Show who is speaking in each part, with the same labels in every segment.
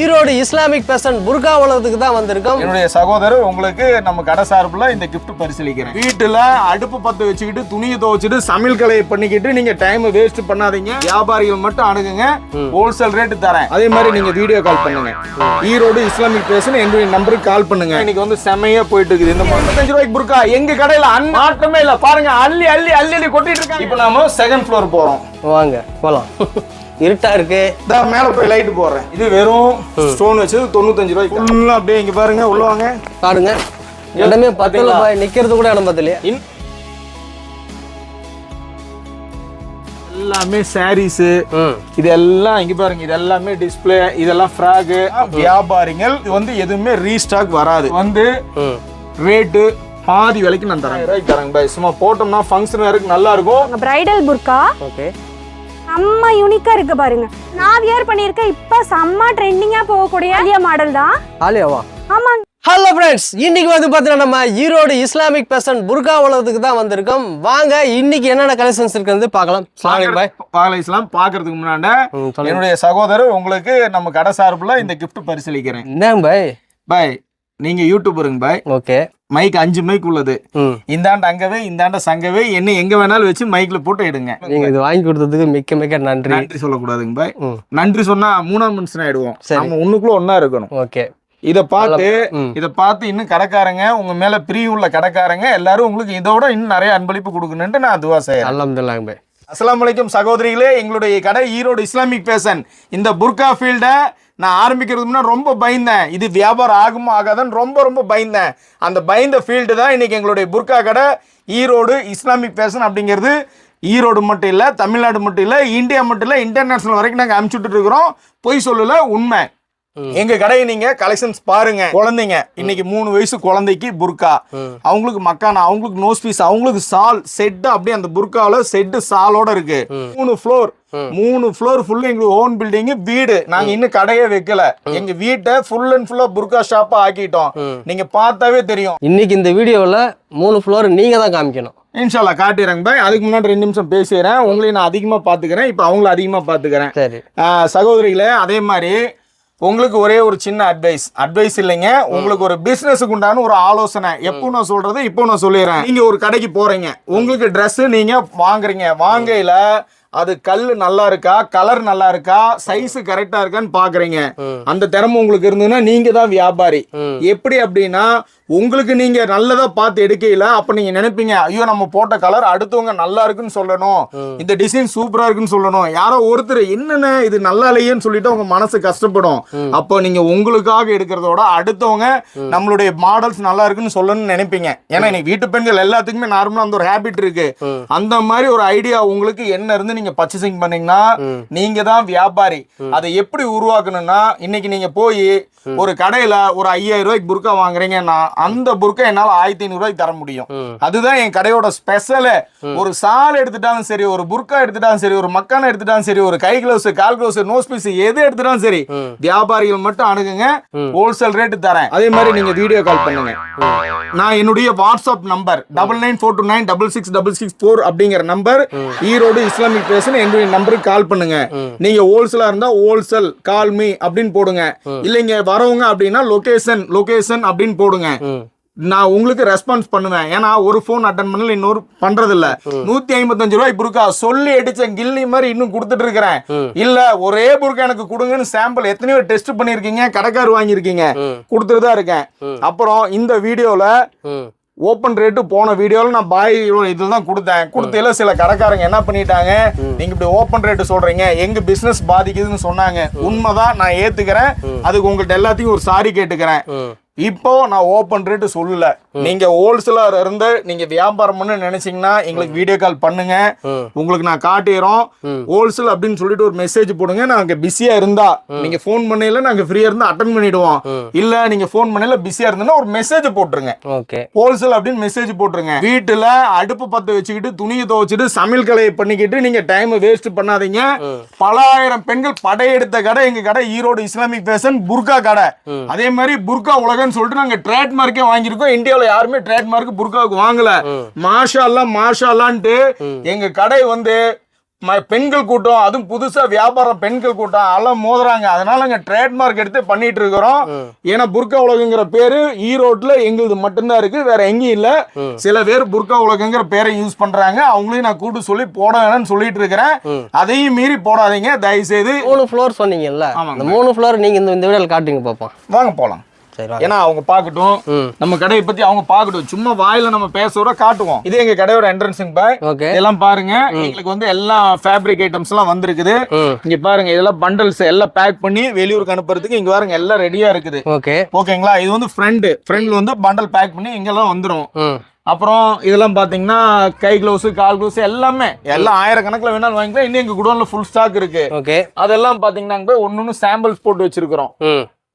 Speaker 1: Erode Islamic fashion burqa உலகத்துக்கு தான் வந்திருக்கோம்.
Speaker 2: என்னுடைய சகோதரர் உங்களுக்கு நம்ம கடை சார்பில் இந்த கிஃப்ட் பரிசீலிக்கிறேன். வீட்டுல அடுப்பு பத்த வச்சுக்கிட்டு துணியை துவைச்சிட்டு சமையல் கலையை பண்ணிக்கிட்டு நீங்க டைம் வேஸ்ட் பண்ணாதீங்க. வியாபாரிகள் மட்டும் அணுகுங்க, ஹோல்சேல் ரேட்டு தரேன். அதே மாதிரி நீங்க வீடியோ கால் பண்ணுங்க. ஈரோடு இஸ்லாமிக் பேஷன் என்னுடைய நம்பருக்கு கால் பண்ணுங்க. இன்னைக்கு வந்து செமையா போயிட்டு இருக்குது. இந்த 35 ரூபாய்க்கு புர்கா எங்க கடையில மாற்றமே இல்ல. பாருங்க அள்ளி அள்ளி அள்ளி அள்ளி கொட்டிட்டு இருக்காங்க. இப்போ நாம செகண்ட் ஃப்ளோர் போறோம்.
Speaker 1: வாங்க போலாம். இருட்டா இருக்கு.
Speaker 2: மேல போய் லைட் போடுறேன். இது வெறும் ஸ்டோன் வச்சது 95 ரூபாய்க்கு. ஃபுல்லா அப்படியே இங்க பாருங்க, உள்ள வாங்க
Speaker 1: பாருங்க. இடமே பத்தல பாய், நிக்கிறது கூட இடம் பத்தலையா.
Speaker 2: எல்லாமே சாரீஸ், இதெல்லாம் இங்க பாருங்க, இது எல்லாமே டிஸ்ப்ளே, இதெல்லாம் ஃப்ராக். வியாபாரிகள் இது வந்து எதுவுமே ரீஸ்டாக் வராது. வந்து ரேட்டு பாதி விலைக்கு நான் தரேன் பாய். சும்மா போட்டோம்னா ஃபங்க்ஷன் வேருக்கு நல்லா இருக்கும்.
Speaker 3: பிரைடல் புர்கா
Speaker 1: ஓகே,
Speaker 3: செம்ம யூனிக்கா இருக்கு பாருங்க. நான் வியர் பண்ணிருக்கேன். இப்ப செம்ம ட்ரெண்டிங்கா போகக்கூடிய ஆலியா மாடல் தான்.
Speaker 1: ஆலியாவா?
Speaker 3: ஆமா.
Speaker 1: ஹலோ ஃப்ரெண்ட்ஸ், இன்னைக்கு வந்து பார்த்தீங்கன்னா நம்ம ஈரோடு இஸ்லாமிக் பேஷன் புர்கா உலகத்துக்கு தான் வந்திருக்கோம். வாங்க இன்னைக்கு என்னென்ன கலெக்ஷன்ஸ் இருக்குன்னு பார்க்கலாம்.
Speaker 2: பார்க்கலாம். பார்க்கறதுக்கு முன்னாடி என்னுடைய சகோதரர் உங்களுக்கு நம்ம கடை சார்பில் இந்த கிஃப்ட் பரிசீலிக்கிறேன்.
Speaker 1: என்ன பாய்?
Speaker 2: பாய் நீங்க யூடியூபருங்க பாய்.
Speaker 1: ஓகே.
Speaker 2: மைக் 5 மைக் உள்ளது. இந்தாண்ட அங்கவே இந்தாண்ட சங்கவே என்ன எங்க வேணாலும் வச்சு மைக்ல போட்டு எடுங்க.
Speaker 1: நீங்க இது வாங்கி கொடுத்ததுக்கு மிக்க மிக்க நன்றி.
Speaker 2: நன்றி சொல்லக்கூடாதுங்க பாய். நன்றி சொன்னா மூணாம் மனுஷன் ஆயிடுவோம். நம்ம ஒண்ணுக்குள்ள ஒன்னா இருக்கணும்.
Speaker 1: ஓகே.
Speaker 2: இத பார்த்து இன்னும் கடைக்காரங்க, உங்க மேல பிரிவு உள்ள கடைக்காரங்க எல்லாரும் உங்களுக்கு இதோட இன்னும் நிறைய அன்பளிப்பு கொடுக்கணும்னு நான் துவா செய்யறேன்.
Speaker 1: அல்ஹம்துலில்லாஹ் பாய்.
Speaker 2: அஸ்ஸலாமு அலைக்கும் சகோதரிகளே. எங்களுடைய கடை ஈரோடு இஸ்லாமிக் பேஷன். இந்த புர்கா ஃபீல்ட நான் ஆரம்பிக்கிறதுக்கு முன்னாடி ரொம்ப பயந்தேன். இது வியாபாரம் ஆகுமா ஆகாதான்னு ரொம்ப பயந்தேன். அந்த பயந்த ஃபீல்டு தான் இன்னைக்கு எங்களுடைய புர்கா கடை ஈரோடு இஸ்லாமிக் பேஷன் அப்படிங்கிறது. ஈரோடு மட்டும் இல்லை, தமிழ்நாடு மட்டும் இல்லை, இந்தியா மட்டும் இல்லை, இன்டர்நேஷனல் வரைக்கும் நாங்கள் அனுப்பிச்சுட்டு இருக்கிறோம். பொய் சொல்லல, உண்மை. எங்க கடையை நீங்க கலெக்ஷன்ஸ் பாருங்க. குழந்தைங்க இன்னைக்கு 3 வயசு குழந்தைக்கு புர்கா, அவங்களுக்கு மக்கானா, அவங்களுக்கு நோஸ் பீஸ், அவங்களுக்கு சால் செட், அப்படியே அந்த புர்கால செட்டு சாலோட இருக்கு. 3 ஃப்ளோர் ஃபுல்லு எங்களுக்கு ஓன் பில்டிங் வீடு. நாங்க இன்னும் கடையே வைக்கல. எங்க வீட்டை ஃபுல் அண்ட் ஃபுல்லா புர்கா ஷாப்பா ஆக்கிட்டோம். நீங்க பார்த்தாவே தெரியும்.
Speaker 1: இன்னைக்கு இந்த வீடியோவில் 3 ஃப்ளோர் நீங்க தான் காமிக்கணும்.
Speaker 2: இன்ஷால்லா காட்டிடுறேங்க பாய். அதுக்கு முன்னாடி 2 நிமிஷம் பேசுறேன். உங்களையும் நான் அதிகமா பாத்துக்கிறேன். இப்ப அவங்களும் அதிகமா பாத்துக்கிறேன்.
Speaker 1: சரி
Speaker 2: சகோதரிகளே, அதே மாதிரி உங்களுக்கு ஒரே ஒரு சின்ன அட்வைஸ் இல்லைங்க, உங்களுக்கு ஒரு பிசினஸுக்கு உண்டான ஒரு ஆலோசனை. எப்போ நான் சொல்றது, இப்போ நான் சொல்லிடுறேன். நீங்க ஒரு கடைக்கு போறீங்க, உங்களுக்கு ட்ரெஸ் நீங்க வாங்குறீங்க. வாங்கையில அது கல்லு நல்லா இருக்கா, கலர் நல்லா இருக்கா, சைஸ் கரெக்டா இருக்கான்னு பாக்குறீங்க. அந்த திறமை உங்களுக்கு இருந்ததுன்னா நீங்க தான் வியாபாரி. எப்படி அப்படின்னா, உங்களுக்கு நீங்க நல்லதா பார்த்து எடுக்கையில அப்ப நீங்க நினைப்பீங்க, ஐயோ நம்ம போட்ட கலர் அடுத்தவங்க நல்லா இருக்குன்னு சொல்லணும், இந்த டிசைன் சூப்பரா இருக்குன்னு சொல்லணும். யாரோ ஒருத்தர் என்னென்ன இது நல்லா இல்லையேன்னு சொல்லிட்டு உங்க மனசு கஷ்டப்படும். அப்போ நீங்க உங்களுக்காக எடுக்கிறதோட அடுத்தவங்க நம்மளுடைய மாடல்ஸ் நல்லா இருக்குன்னு சொல்லணும்னு நினைப்பீங்க. ஏன்னா இன்னைக்கு வீட்டு பெண்கள் எல்லாத்துக்குமே நார்மலா அந்த ஒரு ஹேபிட் இருக்கு. அந்த மாதிரி ஒரு ஐடியா உங்களுக்கு என்ன இருந்து நீங்க பர்ச்சேசிங் பண்ணீங்கன்னா நீங்க தான் வியாபாரி. அதை எப்படி உருவாக்கணும்னா, இன்னைக்கு நீங்க போய் ஒரு கடையில ஒரு 5000 ரூபாய்க்கு புர்கா வாங்குறீங்கன்னா அந்த புர்கா என்னால 1500 ரூபாய்க்கு தர முடியும். அதுதான் என் கடையோட ஸ்பெஷல். ஒரு சால் எடுத்துட்டாலும் சரி, ஒரு புர்கா எடுத்துட்டாலும் சரி, ஒரு மக்கான எடுத்துட்டாலும் சரி, ஒரு கை கிளவுஸ், கால் கிளவுஸ், நோஸ் பீஸ் எது எடுத்துட்டாலும் சரி, வியாபாரிகள் மட்டும் அணுகுங்க, ஹோல்சேல் ரேட்டு தரேன். அதே மாதிரி நீங்க வீடியோ கால் பண்ணுங்க. நான் என்னுடைய வாட்ஸ்அப் நம்பர் 9942966664 அப்படிங்கிற நம்பர். ஈரோடு இஸ்லாமிக் பேஷன் என்னுடைய நம்பருக்கு கால் பண்ணுங்க. நீங்க ஹோல்சேலா இருந்தா ஹோல்சேல் கால் மீ அப்படின்னு போடுங்க. இல்லைங்க வரவங்க அப்படின்னா லொகேஷன் அப்படின்னு போடுங்க. நான் உங்களுக்கு ரெஸ்பான்ஸ் பண்ணுவேன். ஏன்னா ஒரு போன் அட்டன் பண்ணல, இன்னொரு பண்றது இல்ல. 155 ரூபாய் புர்கா சொல்லி அடிச்ச கில்லி மாதிரி இன்னும் கொடுத்துட்டு இருக்கிறேன். இல்ல ஒரே புர்கா எனக்கு கொடுங்கன்னு சாம்பிள் எத்தனையோ டெஸ்ட் பண்ணிருக்கீங்க, கடைக்கார் வாங்கியிருக்கீங்க, கொடுத்துட்டு தான் இருக்கேன். அப்புறம் இந்த வீடியோல ஓப்பன் ரேட்டு போன வீடியோல நான் பாய் இதுல தான் கொடுத்தையில சில கடைக்காரங்க என்ன பண்ணிட்டாங்க, நீங்க இப்படி ஓப்பன் ரேட்டு சொல்றீங்க, எங்க பிசினஸ் பாதிக்குதுன்னு சொன்னாங்க. உண்மைதான், நான் ஏத்துக்கிறேன். அதுக்கு உங்கள்ட்ட எல்லாத்தையும் ஒரு சாரி கேட்டுக்கிறேன். இப்போ நான் ஓப்பன் ரேட்டு சொல்லல. நீங்க ஹோல்சேலர் இருந்து நீங்க வியாபாரம் பண்ண நினைச்சீங்கன்னா எங்களுக்கு வீடியோ கால் பண்ணுங்க, உங்களுக்கு நான் காட்டிடுறோம். ஹோல்சேல் அப்படின்னு சொல்லிட்டு ஒரு மெசேஜ் போடுங்க. நாங்க பிஸியா இருந்தா நீங்க போன் பண்ணையில நாங்க ஃப்ரீயா இருந்தா அட்டன் பண்ணிடுவோம். இல்ல நீங்க போன் பண்ணையில பிஸியா இருந்தா ஒரு மெசேஜ் போட்டுருங்க. ஹோல்சேல் அப்படின்னு மெசேஜ் போட்டுருங்க. வீட்டுல அடுப்பு பத்த வச்சுக்கிட்டு துணியை துவைச்சிட்டு சமையல் கலையை பண்ணிக்கிட்டு நீங்க டைம் வேஸ்ட் பண்ணாதீங்க. பல ஆயிரம் பெண்கள் படையெடுத்த கடை எங்க கடை ஈரோடு இஸ்லாமிக் பேஷன் புர்கா கடை. அதே மாதிரி புர்கா உலகம் சொல்லிட்டு நாங்க ட்ரேட்மார்க்கே வாங்கியிருக்கோம். இந்தியாவுல யாருமே ட்ரேட்மார்க் புர்காவுக்கு வாங்கல. மாஷா அல்லாஹ் மாஷா அல்லாஹ்ன்ட்டு எங்க கடை வந்து பெண்கள் கூட்டம், அதுவும் புதுசா வியாபாரம் பெண்கள் கூட்டம் எல்லாம் மோதுறாங்க. அதனால நாங்க ட்ரேட்மார்க் எடுத்து பண்ணிட்டு இருக்கிறோம். ஏன்னா புர்கா உலகங்கிற பேரு ஈரோட்ல எங்களுக்கு மட்டும்தான் இருக்கு, வேற எங்கேயும் இல்ல. சில பேர் புர்கா உலகங்கிற பேரை யூஸ் பண்றாங்க, அவங்களையும் நான் கூட்டு சொல்லி போட வேணும்னு சொல்லிட்டு இருக்கிறேன். அதையும் மீறி போடாதீங்க தயவு செய்து.
Speaker 1: 3 ஃப்ளோர் சொன்னீங்கல்ல, இந்த 3 ஃப்ளோர் நீங்க இந்த வீடியோல காட்டுங்க பாப்போம்.
Speaker 2: வாங்க போலாம். ஏன்னா அவங்க பாக்கட்டும், நம்ம கடையை பத்தி அவங்க பாக்கட்டும். சும்மா வாயில நம்ம பேசுறத காட்டுவோம். இது எங்க கடையோட என்ட்ரன்ஸுங்க பாய். இதெல்லாம் பாருங்க, எங்களுக்கு வந்து எல்லா ஃபேப்ரிக் ஐட்டம்ஸ் எல்லாம் வந்திருக்குது. இங்க பாருங்க, இதெல்லாம் பண்டல்ஸ் எல்லாம் பேக் பண்ணி வெளியூருக்கு அனுப்புறதுக்கு இங்க பாருங்க எல்லாம் ரெடியா இருக்குது. ஓகேங்களா? இது வந்து ஃப்ரண்ட்ல வந்து பண்டல் பேக் பண்ணி இங்கெல்லாம் வந்துரும். அப்புறம் இதெல்லாம் பாத்தீங்கன்னா கை கிளவுஸ், கால் கிளவுஸ் எல்லாமே எல்லாம் ஆயிரக்கணக்கில் வேணாலும் வாங்கிக்கலாம். இன்னும் எங்க குடோன்ல ஃபுல் ஸ்டாக் இருக்கு. அதெல்லாம் பாத்தீங்கன்னா ஒன்னு சாம்பிள்ஸ் போட்டு வச்சிருக்கிறோம்.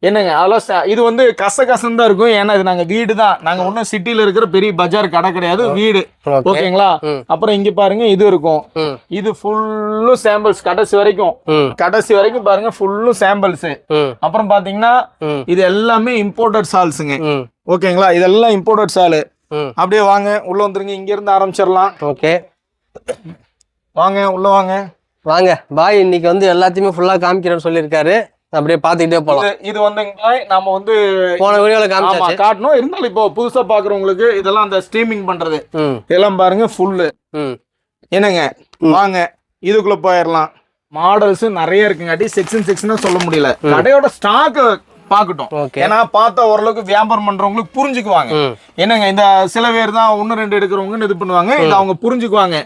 Speaker 2: என்னங்க அதெல்லாம் இது வந்து கசகசம் தான் இருக்கும். ஏன்னா இது நாங்க வீடு தான், நாங்க ஒன்னும் சிட்டில இருக்கிற பெரிய பஜார் கடை கிடையாது, வீடு. ஓகேங்களா? அப்புறம் இங்க பாருங்க இது இருக்கும், இது ஃபுல்லும் சாம்பிள்ஸ் கடைசி வரைக்கும் பாருங்க ஃபுல்லும் சாம்பிள்ஸ். அப்புறம் பாத்தீங்கன்னா இது எல்லாமே இம்போர்ட்டட் சால்ஸுங்க. ஓகேங்களா? இதெல்லாம் இம்போர்ட்டட் சால். அப்படியே வாங்க உள்ள வந்துருங்க, இங்க இருந்து ஆரம்பிச்சிடலாம்.
Speaker 1: ஓகே
Speaker 2: வாங்க உள்ள வாங்க.
Speaker 1: பாய் இன்னைக்கு வந்து எல்லாத்தையுமே ஃபுல்லா காமிக்கிறேன்னு சொல்லியிருக்காரு. அப்படியே பாத்துக்கிட்டே போலாம்.
Speaker 2: இது வந்து நாம வந்து
Speaker 1: போன வீடியோல
Speaker 2: காட்டணும். இருந்தாலும் இப்போ புதுசா பாக்குறவங்களுக்கு இதெல்லாம் அந்த ஸ்ட்ரீமிங் பண்றது இதெல்லாம் பாருங்க ஃபுல்லு. என்னங்க வாங்க இதுக்குள்ள போயிடலாம். மாடல்ஸ் நிறைய இருக்குங்காட்டி செக்ஷன் சொல்ல முடியல. கடையோட ஸ்டாக் பாக்கட்டும். ஏன்னா பார்த்தா ஓரளவுக்கு வியாபாரம் பண்றவங்களுக்கு புரிஞ்சுக்குவாங்க. என்னங்க இந்த சில பேர் தான் 1-2 எடுக்கிறவங்க இது பண்ணுவாங்க, இது அவங்க புரிஞ்சுக்குவாங்க.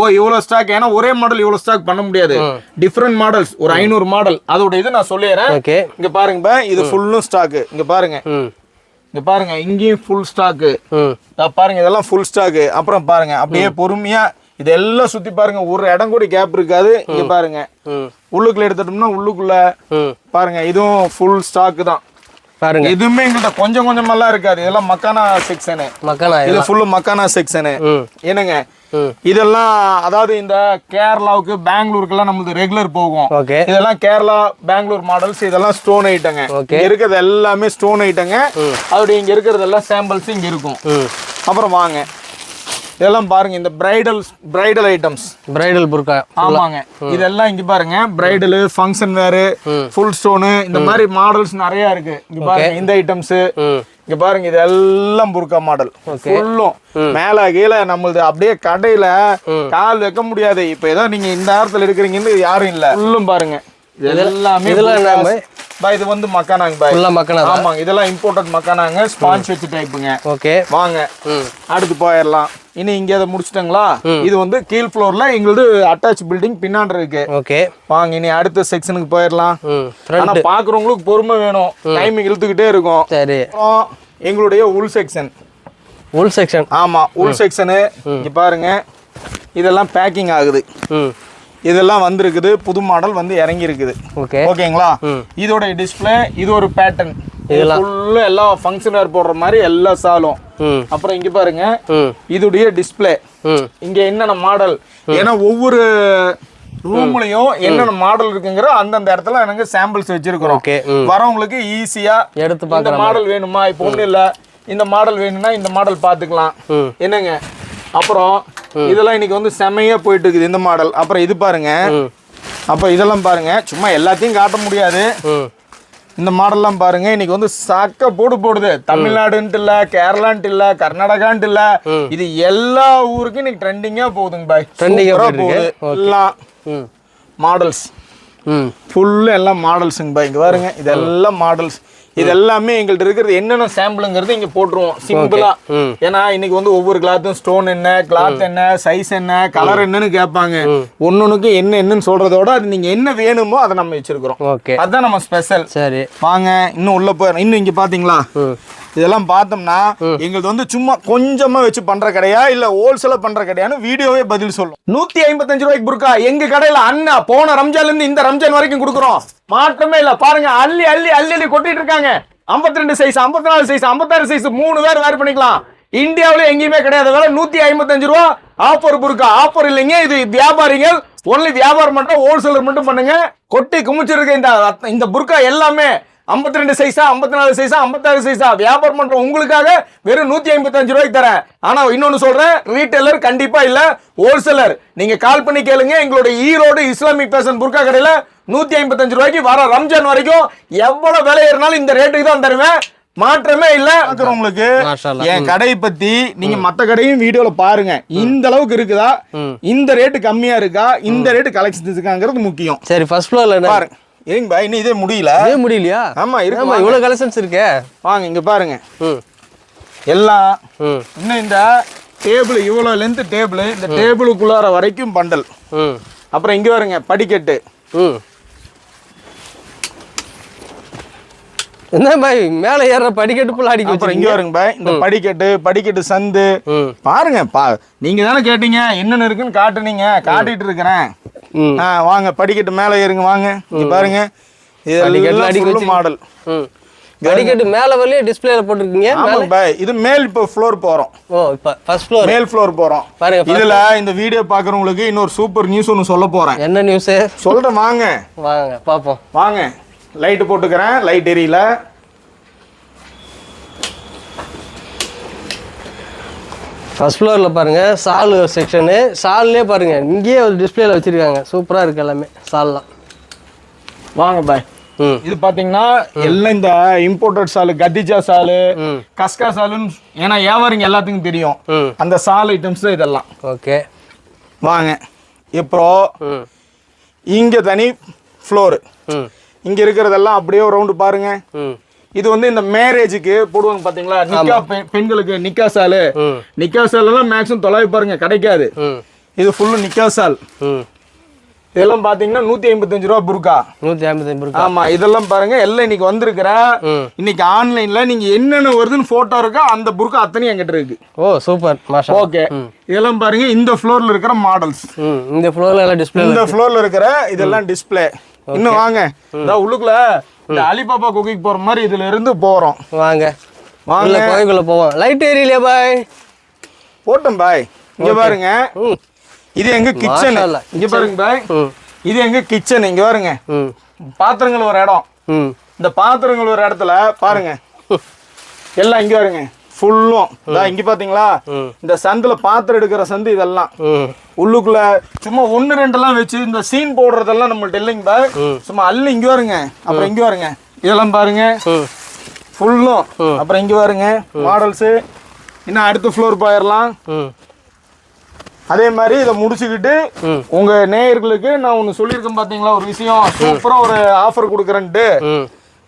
Speaker 2: ஓ இவ்வளவு ஸ்டாக், ஏன்னா ஒரே மாடல் இவ்வளவு ஸ்டாக் பண்ண முடியாது. டிஃபரெண்ட் மாடல்ஸ் ஒரு 500 மாடல், அதோட இது நான் சொல்லிடுறேன். இங்க பாருங்க, இது ஃபுல்லும் ஸ்டாக். இங்க பாருங்க, இங்கேயும் ஃபுல் ஸ்டாக் பாருங்க, இதெல்லாம் ஃபுல் ஸ்டாக். அப்புறம் பாருங்க அப்படியே பொறுமையா இதெல்லாம் சுத்தி பாருங்க, ஒரு இடம் கூட கேப் இருக்காது. இங்க பாருங்க உள்ளுக்குள்ள எடுத்துட்டோம்னா உள்ளுக்குள்ள பாருங்க இதுவும் ஃபுல் ஸ்டாக் தான் பாருங்க. எதுவுமே எங்கள்கிட்ட கொஞ்சம் கொஞ்சமெல்லாம் இருக்காது. இதெல்லாம் மக்கானா செக்ஷனு, இது ஃபுல்லு மக்கானா செக்ஷனு. என்னங்க இதெல்லாம் அதாவது இந்த கேரளாவுக்கு பெங்களூருக்குலாம் நம்மளுக்கு ரெகுலர் போகும். இதெல்லாம் கேரளா பெங்களூர் மாடல்ஸ். இதெல்லாம் ஸ்டோன் ஐட்டங்க. இருக்கிறது எல்லாமே ஸ்டோன் ஐட்டங்க. அப்படி இங்க இருக்கிறது எல்லாம் சாம்பிள்ஸ் இங்க இருக்கும். அப்புறம் வாங்க இதெல்லாம் பாருங்க, இந்த பிரைடல் ஐட்டம்ஸ், பிரைடல் புர்கா. ஆமாங்க, இதெல்லாம் இங்க பாருங்க பிரைடல் ஃபங்க்ஷன் வேர், ஃபுல் ஸ்டோனு, இந்த மாதிரி மாடல்ஸ் நிறைய இருக்கு. இங்க பாருங்க இந்த ஐட்டம்ஸ். இங்க பாருங்க இதெல்லாம் புர்கா மாடல் ஃபுல்லும் மேல கீழே நம்மளது. அப்படியே கடையில கால் வைக்க முடியாது. இப்ப ஏதோ நீங்க இந்த நேரத்துல இருக்கிறீங்கன்னு யாரும் இல்ல. ஃபுல்லும் பாருங்க எல்லாமே. இது வந்து மக்கானாங்க பாய், ஃபுல்லா மக்கானா. ஆமாங்க, இதெல்லாம் இம்போர்ட்டட் மக்கானாங்க, ஸ்பாஞ்ச் வச்ச டைப்புங்க. ஓகே வாங்க அடுத்து போயிடலாம். இனி இங்க அதை முடிச்சிட்டாங்களா? இது வந்து கீழ் ஃப்ளோர்ல எங்களது அட்டாச் பில்டிங் பின்னாடி இருக்கு. ஓகே வாங்க இனி அடுத்த செக்ஷனுக்கு போயிடலாம். ஆனா பாக்குறவங்களுக்கு பொறுமை வேணும், டைமிங் இழுத்துக்கிட்டே இருக்கும். சரி, எங்களுடைய உள் செக்ஷன். ஆமா உள் செக்ஷனு. இங்க பாருங்க இதெல்லாம் பேக்கிங் ஆகுது. இதெல்லாம் வந்திருக்குது, புது மாடல் வந்து இறங்கி இருக்குது. ஓகேங்களா? இதோட டிஸ்பிளே, இது ஒரு பேட்டர்ன், ஃபுல்லா எல்லாம் ஃபங்க்ஷன் வேர் போடுற மாதிரி எல்லா சாலும். அப்புறம் இங்க பாருங்க இதோடைய டிஸ்பிளே, இங்க என்னென்ன மாடல், ஏன்னா ஒவ்வொரு ரூம்லயும் என்னென்ன மாடல் இருக்குங்கிற அந்தந்த இடத்துல எனக்கு சாம்பிள்ஸ் வச்சிருக்கிறோம். வரவங்களுக்கு ஈஸியா எடுத்து இந்த மாடல் வேணுமா, இப்போ ஒண்ணு இல்ல இந்த மாடல் வேணும்னா இந்த மாடல் பாத்துக்கலாம். என்னங்க அப்புறம் இதெல்லாம் இன்னைக்கு வந்து செமையா போயிட்டு இருக்குது இந்த மாடல். அப்புறம் இது பாருங்க, அப்ப இதெல்லாம் பாருங்க, சும்மா எல்லாத்தையும் காட்ட முடியாது. இந்த மாடல்லாம் பாருங்க இன்னைக்கு வந்து சக்க போடுது. தமிழ்நாடுன்ட்டு இல்ல, கேரளான்ட்டு இல்ல, கர்நாடகான்ட்டு இல்ல, இது எல்லா ஊருக்கும் இன்னைக்கு ட்ரெண்டிங்கா போகுதுங்க பாய். ட்ரெண்டிங்கா போகுது எல்லாம் மாடல்ஸ், ஃபுல்லு எல்லாம் மாடல்ஸுங்க பாய். இங்க பாருங்க இதெல்லாம் மாடல்ஸ். இது எல்லாமே எங்கள்கிட்ட இருக்கிறது என்னென்ன சாம்பிளுங்கிறது இங்க போட்டுருவோம் சிம்பிளா. ஏன்னா இன்னைக்கு வந்து ஒவ்வொரு கிளாத்தும் ஸ்டோன் என்ன, கிளாத் என்ன, சைஸ் என்ன, கலர் என்னன்னு கேட்பாங்க. ஒன்னொன்னுக்கு என்னன்னு சொல்றதோட அது நீங்க என்ன வேணுமோ அதை நம்ம வச்சிருக்கிறோம். அதுதான் நம்ம ஸ்பெஷல். சரி வாங்க இன்னும் உள்ள போய் இன்னும் இங்க பாத்தீங்களா இதெல்லாம் பார்த்தோம்னா எங்களுக்கு வந்து சும்மா கொஞ்சமா வச்சு பண்ற கடையா இல்ல ஹோல்சேலா பண்ற கடையான்னு வீடியோவே பதில் சொல்லும். 155 ரூபாய்க்கு புர்கா எங்க கடையில அண்ணா போன ரம்ஜான்ல இருந்து இந்த ரம்ஜான் வரைக்கும் கொடுக்குறோம். மாற்றமே இல்ல. பாருங்க அள்ளி அள்ளி அள்ளி அள்ளி கொட்டிட்டு இருக்காங்க. 52 சைஸ், 54 சைஸ், 56 சைஸ் 3 வேர் பண்ணிக்கலாம். இந்தியாவில எங்கேயுமே கிடையாது. வேலை 155 ரூபா ஆஃபர் புர்கா. ஆஃபர் இல்லைங்க, இது வியாபாரிகள் ஒன்லி வியாபாரம் மட்டும், ஹோல்சேலர் மட்டும் பண்ணுங்க. கொட்டி குமிச்சிருக்க இந்த புர்கா எல்லாமே 52 சைஸா 54 சைஸா 56 சைஸா வியாபாரம் பண்ற உங்களுக்காக வெறும் 155 ரூபாய்க்கு தரேன். ஆனா இன்னொன்னு சொல்றேன், ரீட்டைலர் கண்டிப்பா இல்ல, ஹோல்சேலர். நீங்க கால் பண்ணி கேளுங்க, எங்களோட ஈரோடு இஸ்லாமிக் பேஷன் புர்கா கடையில 155 ரூபாய்க்கு வர ரம்ஜான் வரைக்கும் எவ்வளவு விலை ஏறினாலும் இந்த ரேட்டுக்கு தான் தருவேன், மாற்றமே இல்ல. உங்களுக்கு என் கடையை பத்தி நீங்க மத்த கடையும் வீடியோல பாருங்க, இந்த அளவுக்கு இருக்குதா, இந்த ரேட்டு கம்மியா இருக்கா, இந்த ரேட்டு கலெக்ஷன் இருக்காங்கிறது முக்கியம்.
Speaker 1: சரி, ஃபர்ஸ்ட் ஃப்ளோர்ல
Speaker 2: பாருங்க. ஏங்க பாய், இன்னும் இதே முடியல.
Speaker 1: இதே முடியலையா?
Speaker 2: ஆமா இருக்கு,
Speaker 1: இவ்வளவு கலெக்ஷன்ஸ் இருக்கே.
Speaker 2: வாங்க இங்க பாருங்க. எல்லாம் இன்னும் இந்த டேபிள் இவ்வளவு லென்த் டேபிள், இந்த டேபிளுக்குள்ளார வரைக்கும் பண்டல். அப்புறம் இங்க பாருங்க படிக்கட்டு.
Speaker 1: என்ன பாய் மேல ஏற படிக்கட்டு புள்ள அடிக்க.
Speaker 2: அப்புறம் இங்க பாருங்க பாய், இந்த படிக்கட்டு சந்து பாருங்க. நீங்க தானே கேட்டீங்க என்னென்ன இருக்குன்னு காட்டுனீங்க, காட்டிட்டு இருக்கிறேன். வாங்க படிக்கட்டு மேல ஏறுங்க, வாங்க இங்க பாருங்க. இது மாடல்
Speaker 1: படிக்கட்டு மேல வழியே டிஸ்ப்ளேல போட்டுருக்கீங்க.
Speaker 2: ஆமாங்க பாய், இது மேல் இப்போ ஃப்ளோர் போறோம்.
Speaker 1: ஓ, இப்ப ஃபர்ஸ்ட் ஃப்ளோர், மேல்
Speaker 2: ஃப்ளோர் போறோம்.
Speaker 1: பாருங்க,
Speaker 2: இதுல இந்த வீடியோ பாக்குறவங்களுக்கு இன்னொரு சூப்பர் நியூஸ் ஒன்னு சொல்ல போறேன்.
Speaker 1: என்ன நியூஸ்
Speaker 2: சொல்றேன், வாங்க
Speaker 1: வாங்க பாப்போம்.
Speaker 2: வாங்க, லைட் போட்டுக்கிறேன், லைட் எரியல.
Speaker 1: ஃபர்ஸ்ட் ஃப்ளோர்ல பாருங்க சால் செக்ஷனு. சால்லே பாருங்க இங்கேயே ஒரு டிஸ்பிளேல வச்சிருக்காங்க, சூப்பரா இருக்கு எல்லாமே சால்லாம்.
Speaker 2: வாங்க பாய், இது பாத்தீங்கன்னா எல்லாம் இந்த இம்போர்ட்டட் சாலு, கத்திஜா சாலு, கஸ்கா சாலுன்னு, ஏன்னா வியாபாரிங்க எல்லாத்துக்கும் தெரியும் அந்த சால் ஐட்டம்ஸ் இதெல்லாம்.
Speaker 1: ஓகே
Speaker 2: வாங்க. இப்போ இங்க தனி ஃப்ளோரு, இங்க இருக்கிறதெல்லாம் அப்படியே ஒரு ரவுண்டு பாருங்க. இது வந்து இந்த மேரேஜுக்கு போடுவாங்க பாத்தீங்களா, நிக்கா பெண்களுக்கு நிக்கா சாலு. நிக்கா சால் எல்லாம் மேக்ஸிமம் தொலைவி பாருங்க கிடைக்காது. இது ஃபுல்லு நிக்கா சால். இதெல்லாம் பாத்தீங்கன்னா 155 ரூபா புர்கா.
Speaker 1: 155 புர்கா.
Speaker 2: ஆமா, இதெல்லாம் பாருங்க எல்லாம் இன்னைக்கு வந்திருக்கிற. இன்னைக்கு ஆன்லைன்ல நீங்க என்னென்ன வருதுன்னு போட்டோ இருக்கா, அந்த புர்கா அத்தனையும் என்கிட்ட இருக்கு.
Speaker 1: ஓ சூப்பர், மாஷா.
Speaker 2: ஓகே, இதெல்லாம் பாருங்க இந்த ஃப்ளோர்ல இருக்கிற மாடல்ஸ்.
Speaker 1: இந்த ஃப்ளோர்ல எல்லாம் டிஸ்ப்ளே,
Speaker 2: இந்த ஃப்ளோர்ல இருக்கிற இதெல்லாம் டிஸ்ப்ளே. இன்னும் வாங்க, இந்த உள்ளுக்குள்ள இந்த அலிபாபா குகைக்கு போற மாதிரி இதுல இருந்து போறோம்.
Speaker 1: வாங்க வாங்க, கோயிலுக்குள்ள போவோம். லைட் ஏரியலையா பாய்?
Speaker 2: போட்டோம் பாய். இங்க பாருங்க, இது எங்க கிச்சன். இங்க பாருங்க பாய், இது எங்க கிச்சன். இங்க பாருங்க பாத்திரங்கள் ஒரு இடம். இந்த பாத்திரங்கள் ஒரு இடத்துல பாருங்க எல்லாம் இங்க பாருங்க ஃபுல்லும். இங்க பாத்தீங்களா, இந்த சந்துல பாத்திரம் எடுக்கிற சந்து இதெல்லாம். உள்ளுக்குள்ள சும்மா 1-2 எல்லாம் வச்சு இந்த சீன் போடுறதெல்லாம் நம்மள்ட்ட இல்லைங்க பாய், சும்மா அள்ளி. இங்க பாருங்க, அப்புறம் இங்க பாருங்க இதெல்லாம் பாருங்க ஃபுல்லும். அப்புறம் இங்க பாருங்க மாடல்ஸ். இன்னும் அடுத்த ஃப்ளோர் போயிடலாம். அதே மாதிரி இதை முடிச்சுக்கிட்டு உங்க நேயர்களுக்கு நான் ஒண்ணு சொல்லியிருக்கேன் பாத்தீங்களா, ஒரு விஷயம் சூப்பரா ஒரு ஆஃபர் கொடுக்குறேன்ட்டு,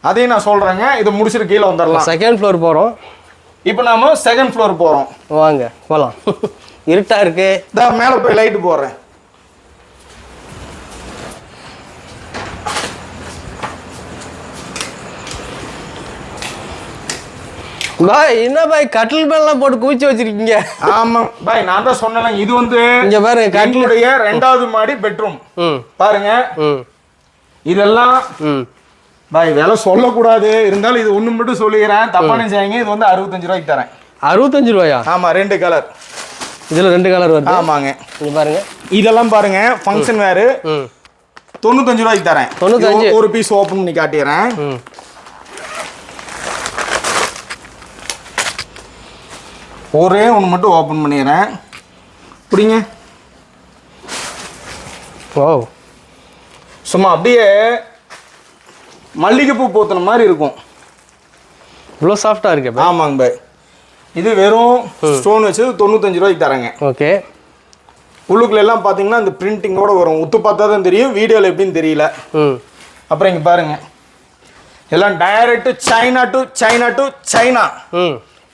Speaker 2: அதையும் நான் சொல்றேங்க. இதை முடிச்சுட்டு கீழே வந்துடலாம்.
Speaker 1: செகண்ட் ஃப்ளோர் போறோம்.
Speaker 2: இப்போ நாம செகண்ட் ஃப்ளோர் போறோம்.
Speaker 1: வாங்க போலாம். இருட்டா இருக்கு,
Speaker 2: மேல போய் லைட் போடுறேன்.
Speaker 1: பாய் என்ன பாய் கட்டில் மேலாம் போட்டு குவிச்சு வச்சிருக்கீங்க?
Speaker 2: ஆமா பாய், நான் தான் சொன்னேன். இது வந்து
Speaker 1: இங்க பாருங்க
Speaker 2: கட்டிலுடைய 2வது மாடி பெட்ரூம். பாருங்க இதெல்லாம் பாய் விலை சொல்லக்கூடாது, இருந்தாலும் இது ஒண்ணு மட்டும் சொல்லிக்கிறேன், தப்பா நினைச்சாங்க. இது வந்து 65 ரூபாய்க்கு தரேன். 65 ரூபாயா? ஆமா, 2 கலர்.
Speaker 1: இதுல 2 கலர் வருது.
Speaker 2: ஆமாங்க.
Speaker 1: இங்க பாருங்க
Speaker 2: இதெல்லாம் பாருங்க ஃபங்க்ஷன் வேர். 95 ரூபாய்க்கு தரேன். 95. ஒரு பீஸ் ஓபன் பண்ணி காட்டிடுறேன். ஒரே ஒன்று மட்டும் ஓபன் பண்ணிடுறேன். புரியுங்க?
Speaker 1: ஓ,
Speaker 2: சும்மா அப்படியே மல்லிகைப்பூ போத்துன மாதிரி இருக்கும்.
Speaker 1: இவ்வளோ சாஃப்டா இருக்கு.
Speaker 2: ஆமாங்க பாய், இது வெறும் ஸ்டோன் வச்சது 95 ரூபாய்க்கு தரேங்க.
Speaker 1: ஓகே.
Speaker 2: உள்ளுக்குள்ள எல்லாம் பாத்தீங்கன்னா இந்த பிரிண்டிங்கோட வரும். உத்து பார்த்தா தான் தெரியும், வீடியோல எப்படின்னு தெரியல. அப்புறம் இங்க பாருங்க எல்லாம் டைரக்ட் சைனா டு சைனா.